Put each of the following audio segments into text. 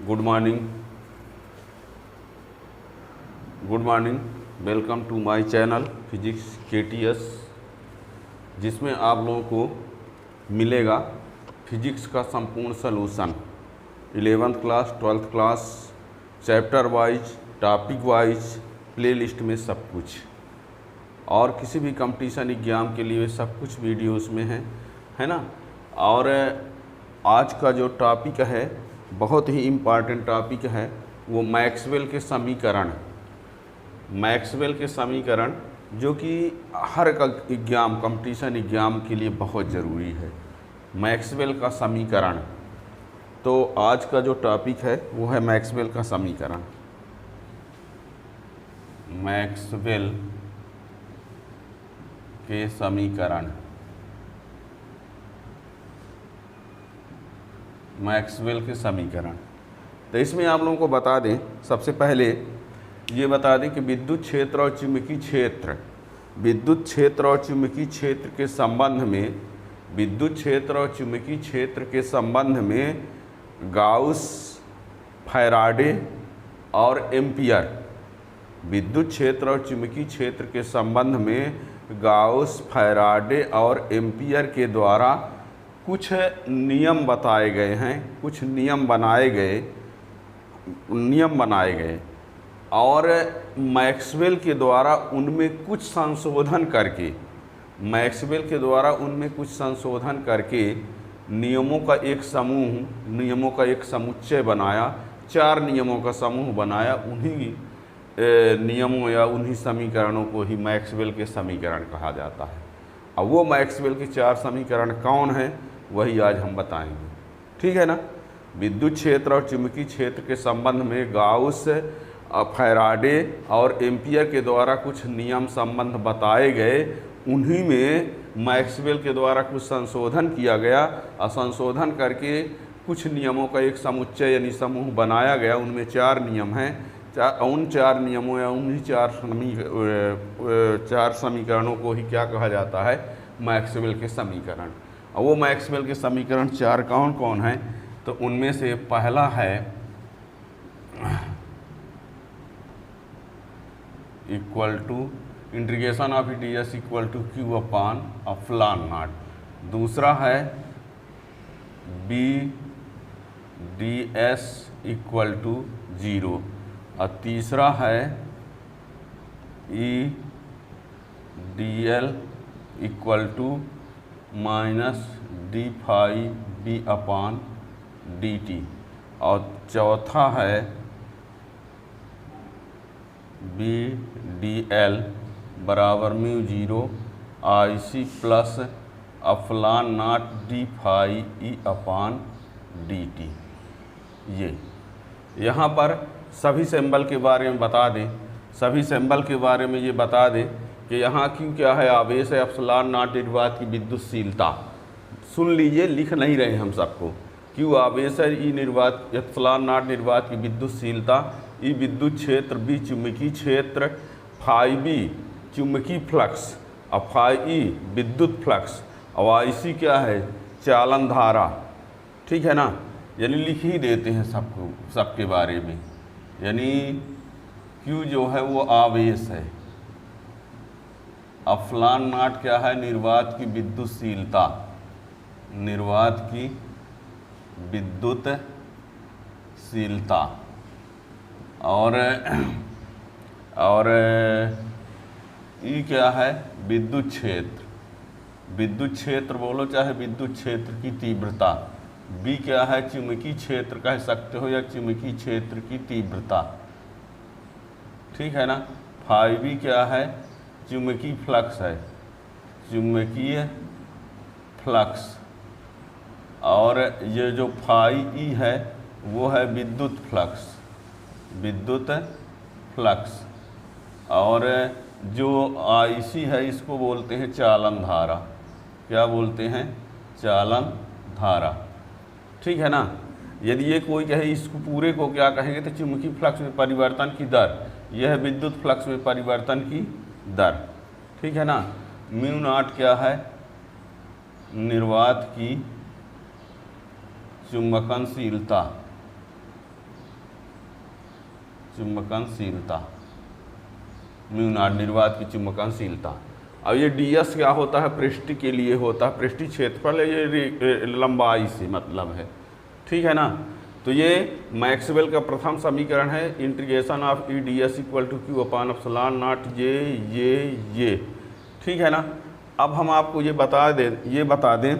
Good morning welcome to my channel physics KTS, जिसमें आप लोगों को मिलेगा फिजिक्स का संपूर्ण solution 11th class 12th class chapter wise topic wise playlist में सब कुछ, और किसी भी कंपटीशन एग्ज़ाम के लिए सब कुछ वीडियो उसमें है ना। और आज का जो टॉपिक है बहुत ही इम्पॉर्टेंट टॉपिक है, वो मैक्सवेल के समीकरण जो कि हर एग्ज़ाम कंपटीशन एग्ज़ाम के लिए बहुत ज़रूरी है। मैक्सवेल का समीकरण, तो आज का जो टॉपिक है वो है मैक्सवेल का समीकरण। मैक्सवेल के समीकरण, तो इसमें आप लोगों को बता दें, सबसे पहले ये बता दें कि विद्युत क्षेत्र और चुंबकीय क्षेत्र के संबंध में गाउस, फैराडे और एम्पियर। विद्युत क्षेत्र और चुंबकीय क्षेत्र के संबंध में गाउस, फैराडे और एम्पियर के द्वारा कुछ नियम बताए गए हैं, कुछ नियम बनाए गए और मैक्सवेल के द्वारा उनमें कुछ संशोधन करके नियमों का एक समुच्चय बनाया, 4 नियमों का समूह बनाया। उन्हीं नियमों या उन्हीं समीकरणों को ही मैक्सवेल के समीकरण कहा जाता है। अब वो मैक्सवेल के 4 समीकरण कौन हैं वही आज हम बताएंगे, ठीक है ना। विद्युत क्षेत्र और चुंबकीय क्षेत्र के संबंध में गाउस, फैराडे और एम्पियर के द्वारा कुछ नियम संबंध बताए गए, उन्हीं में मैक्सवेल के द्वारा कुछ संशोधन किया गया और संशोधन करके कुछ नियमों का एक समुच्चय यानी समूह बनाया गया। उनमें 4 नियम हैं। उन 4 नियमों या उन्हीं 4 समीकरणों को ही क्या कहा जाता है, मैक्सवेल के समीकरण। और वो मैक्सवेल के समीकरण 4 कौन कौन हैं, तो उनमें से पहला है equal to integration of ds equal to q upon epsilon naught. दूसरा है b ds इक्वल टू 0 और तीसरा है e dl equal to minus d phi b upon dt। और चौथा है b dl बराबर mu 0 IC plus epsilon naught d phi e upon dt। ये यहाँ पर सभी सिंबल के बारे में बता दें, ये बता दें कि यहाँ क्यों क्या है, आवेश है, एप्सिलॉन नॉट निर्वात की विद्युतशीलता। सुन लीजिए, लिख नहीं रहे हम सबको। क्यों आवेश है, ई निर्वात, एप्सिलॉन नॉट निर्वात की विद्युतशीलता, ई विद्युत क्षेत्र, बी चुंबकीय क्षेत्र, फाई बी चुंबकीय फ्लक्स और फाई ई विद्युत फ्लक्स और IC क्या है, चालन धारा, ठीक है ना। यानी लिख ही देते हैं सबके बारे में। यानी Q जो है वो आवेश है, एप्सिलॉन नॉट क्या है, निर्वात की विद्युतशीलता, और ई क्या है, विद्युत क्षेत्र बोलो चाहे विद्युत क्षेत्र की तीव्रता। बी क्या है, चुंबकीय क्षेत्र कह सकते हो या चुंबकीय क्षेत्र की तीव्रता, ठीक है ना। फाई बी क्या है, चुंबकीय फ्लक्स है, चुंबकीय फ्लक्स। और ये जो फाई ई है वो है विद्युत फ्लक्स। और जो IC है इसको बोलते हैं चालन धारा। क्या बोलते हैं, चालन धारा, ठीक है ना। यदि ये कोई कहे इसको पूरे को क्या कहेंगे, तो चुंबकीय फ्लक्स में परिवर्तन की दर, यह है विद्युत फ्लक्स में परिवर्तन की दर, ठीक है ना। म्यू नॉट क्या है, निर्वात की चुंबकनशीलता, चुंबकनशीलता, म्यू नॉट निर्वात की चुंबकनशीलता। अब ये ds क्या होता है, पृष्ठ के लिए होता है, पृष्ठीय क्षेत्रफल, ये लंबाई से मतलब है, ठीक है ना। तो ये मैक्सवेल का प्रथम समीकरण है, integration of E D S equal to Q upon epsilon naught ये, ठीक है ना। अब हम आपको ये बता दें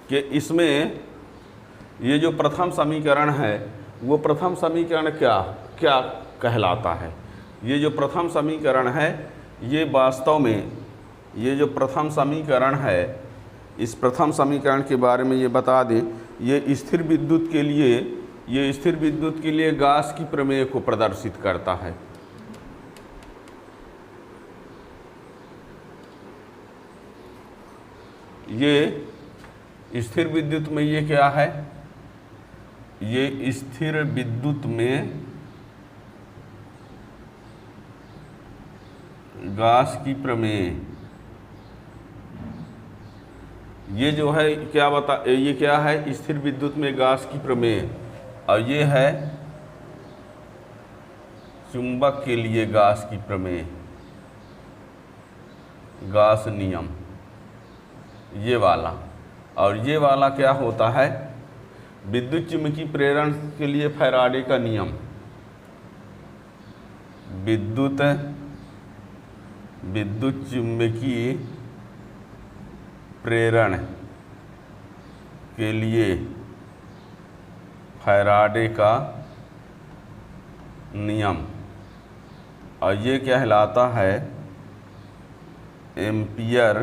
कि इसमें ये जो प्रथम समीकरण है वो प्रथम समीकरण क्या कहलाता है। ये जो प्रथम समीकरण है ये वास्तव में, ये जो प्रथम समीकरण है, इस प्रथम समीकरण के बारे में ये बता दें, ये स्थिर विद्युत के लिए गॉस की प्रमेय को प्रदर्शित करता है। ये स्थिर विद्युत में ये क्या है, ये स्थिर विद्युत में गॉस की प्रमेय, ये जो है ये क्या है, स्थिर विद्युत में गॉस की प्रमेय, और ये है चुंबक के लिए गॉस की प्रमेय, गॉस नियम, ये वाला। और ये वाला क्या होता है, विद्युत चुम्बकीय प्रेरण के लिए फैराडे का नियम, विद्युत चुम्बकीय प्रेरण के लिए फैराडे का नियम, और ये कहलाता है एम्पियर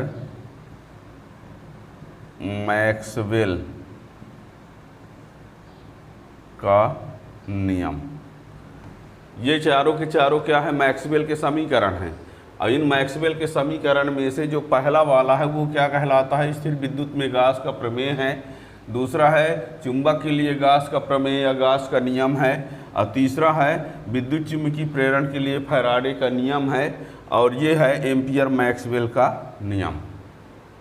मैक्सवेल का नियम। ये चारों के चारों क्या है, मैक्सवेल के समीकरण हैं। और इन मैक्सवेल के समीकरण में से जो पहला वाला है वो क्या कहलाता है, स्थिर विद्युत में गॉस का प्रमेय है। दूसरा है चुंबक के लिए गॉस का प्रमेय या गॉस का नियम है। और तीसरा है विद्युत चुम्बकीय प्रेरण के लिए फैराडे का नियम है। और ये है एम्पियर मैक्सवेल का नियम,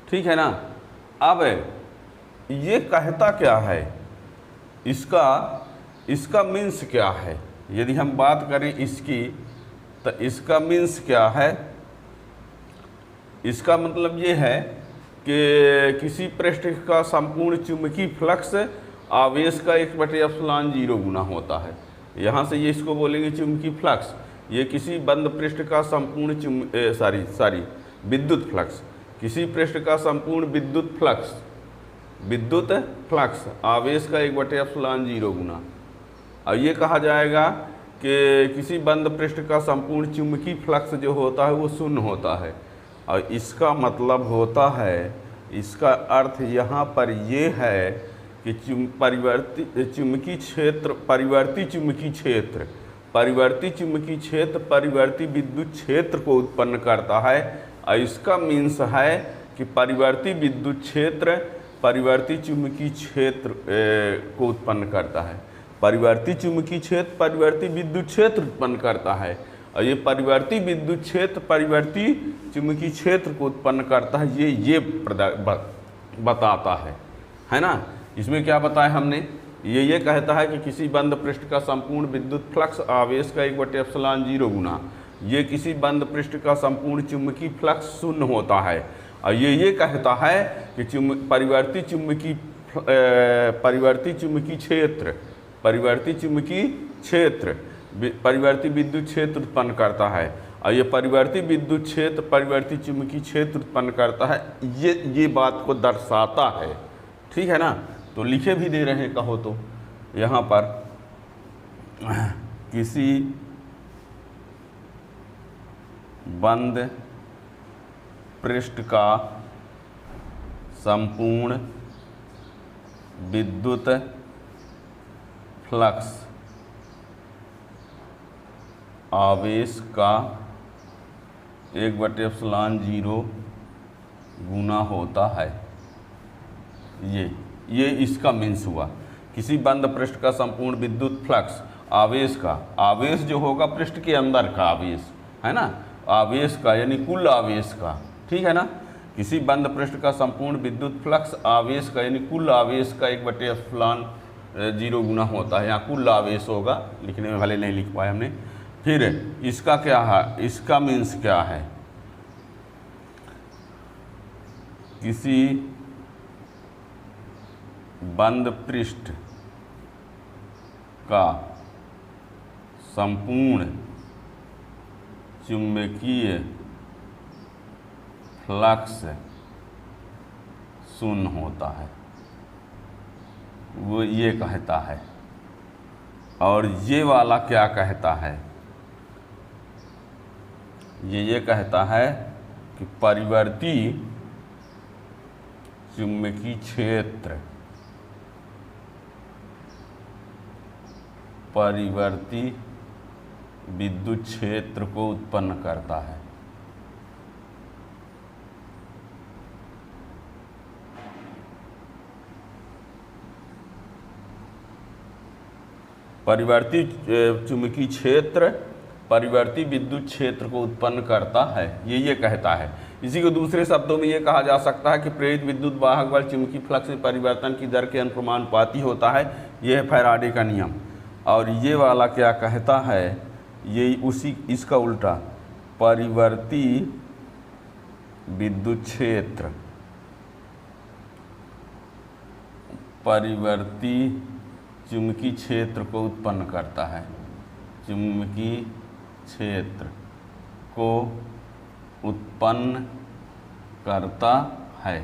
ठीक है ना। अब ये कहता क्या है, इसका मीन्स क्या है, यदि हम बात करें इसकी, तो इसका मीन्स क्या है, इसका मतलब ये है कि किसी पृष्ठ का संपूर्ण चुंबकीय फ्लक्स आवेश का 1/ε0 गुना होता है। यहाँ से ये इसको बोलेंगे चुंबकीय फ्लक्स। ये किसी बंद पृष्ठ का संपूर्ण विद्युत फ्लक्स, किसी पृष्ठ का संपूर्ण विद्युत फ्लक्स आवेश का 1/ε0 गुना। और ये कहा जाएगा कि किसी बंद पृष्ठ का संपूर्ण चुंबकीय फ्लक्स जो होता है वो शून्य होता है। और इसका मतलब होता है, इसका अर्थ यहाँ पर ये है कि परिवर्ती चुंबकीय क्षेत्र परिवर्ती विद्युत क्षेत्र को उत्पन्न करता है। और इसका मीन्स है कि परिवर्ती विद्युत क्षेत्र परिवर्ती चुंबकीय क्षेत्र को उत्पन्न करता है। परिवर्ती चुंबकीय क्षेत्र परिवर्ती विद्युत क्षेत्र उत्पन्न करता है। और ये परिवर्ती विद्युत क्षेत्र परिवर्ती चुंबकीय क्षेत्र को उत्पन्न करता है, ये बताता है ना। इसमें क्या बताया हमने, ये कहता है कि किसी बंद पृष्ठ का संपूर्ण विद्युत फ्लक्स आवेश का 1/ε0 गुना, ये किसी बंद पृष्ठ का संपूर्ण चुंबकीय फ्लक्स शून्य होता है। और ये कहता है कि परिवर्ती चुंबकीय क्षेत्र परिवर्ती विद्युत क्षेत्र उत्पन्न करता है। और ये परिवर्ती विद्युत क्षेत्र परिवर्ती चुंबकीय क्षेत्र उत्पन्न करता है, ये बात को दर्शाता है, ठीक है ना। तो लिखे भी दे रहे हैं कहो तो, यहाँ पर किसी बंद पृष्ठ का संपूर्ण विद्युत फ्लक्स आवेश का 1/ε0 गुना होता है। ये इसका मीन्स हुआ। किसी बंद पृष्ठ का संपूर्ण विद्युत फ्लक्स आवेश जो होगा पृष्ठ के अंदर का आवेश है ना, आवेश का यानी कुल आवेश का, ठीक है ना। किसी बंद पृष्ठ का संपूर्ण विद्युत फ्लक्स आवेश का यानी कुल आवेश का 1/ε0 गुना होता है। यहाँ कुल आवेश होगा, लिखने में भले नहीं लिख पाए हमने। फिर इसका क्या है, इसका मीन्स क्या है, किसी बंद पृष्ठ का संपूर्ण चुंबकीय फ्लक्स शून्य होता है, वो ये कहता है। और ये वाला क्या कहता है, ये कहता है कि परिवर्ती चुंबकीय क्षेत्र परिवर्ती विद्युत क्षेत्र को उत्पन्न करता है। परिवर्ती चुंबकीय क्षेत्र परिवर्ती विद्युत क्षेत्र को उत्पन्न करता है, ये कहता है। इसी को दूसरे शब्दों में ये कहा जा सकता है कि प्रेरित विद्युत वाहक बल चुंबकीय फ्लक्स में परिवर्तन की दर के अनुपाती होता है। यह है फैराडे का नियम। और ये वाला क्या कहता है, ये उसी इसका उल्टा, परिवर्ती विद्युत क्षेत्र परिवर्ती चुंबकीय क्षेत्र को उत्पन्न करता है, चुंबकीय क्षेत्र को उत्पन्न करता है।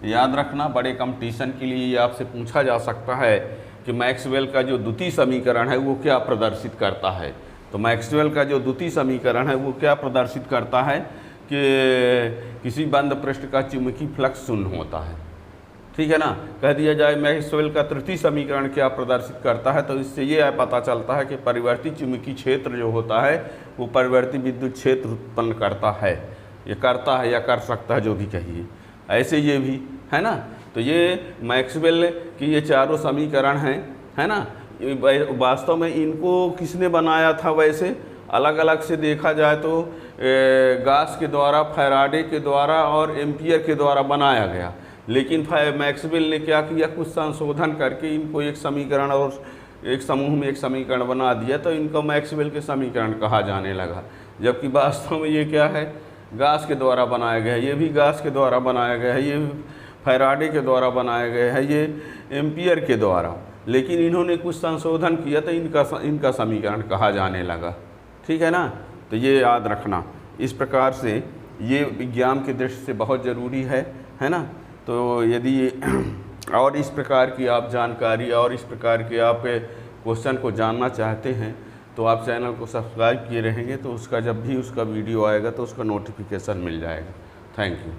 याद रखना, बड़े कंपटीशन के लिए ये आपसे पूछा जा सकता है कि मैक्सवेल का जो द्वितीय समीकरण है वो क्या प्रदर्शित करता है। तो मैक्सवेल का जो द्वितीय समीकरण है वो क्या प्रदर्शित करता है कि किसी बंद पृष्ठ का चुंबकीय फ्लक्स शून्य होता है। ठीक है ना। कह दिया जाए मैक्सवेल का तृतीय समीकरण क्या प्रदर्शित करता है, तो इससे ये पता चलता है कि परिवर्ती चुंबकीय क्षेत्र जो होता है वो परिवर्ती विद्युत क्षेत्र उत्पन्न करता है, ये करता है या कर सकता है, जो भी कहिए। ऐसे ये भी है ना। तो ये मैक्सवेल की ये चारों समीकरण हैं, है ना। वास्तव में इनको किसने बनाया था, वैसे अलग अलग से देखा जाए तो गॉस के द्वारा, फैराडे के द्वारा और एम्पियर के द्वारा बनाया गया। लेकिन मैक्सवेल ने क्या किया, कुछ संशोधन करके इनको एक समीकरण और एक समूह में एक समीकरण बना दिया, तो इनको मैक्सवेल के समीकरण कहा जाने लगा। जबकि वास्तव में ये क्या है, गॉस के द्वारा बनाया गया है, ये भी गॉस के द्वारा बनाया गया है, ये फैराडे के द्वारा बनाया गया है, ये एम्पियर के द्वारा। लेकिन इन्होंने कुछ संशोधन किया तो इनका समीकरण कहा जाने लगा। ठीक है ना। तो ये याद रखना। इस प्रकार से ये विज्ञान की दृष्टि से बहुत ज़रूरी है ना। तो यदि और इस प्रकार की आप जानकारी और इस प्रकार के आप क्वेश्चन को जानना चाहते हैं तो आप चैनल को सब्सक्राइब किए रहेंगे, तो उसका जब भी उसका वीडियो आएगा तो उसका नोटिफिकेशन मिल जाएगा। Thank you.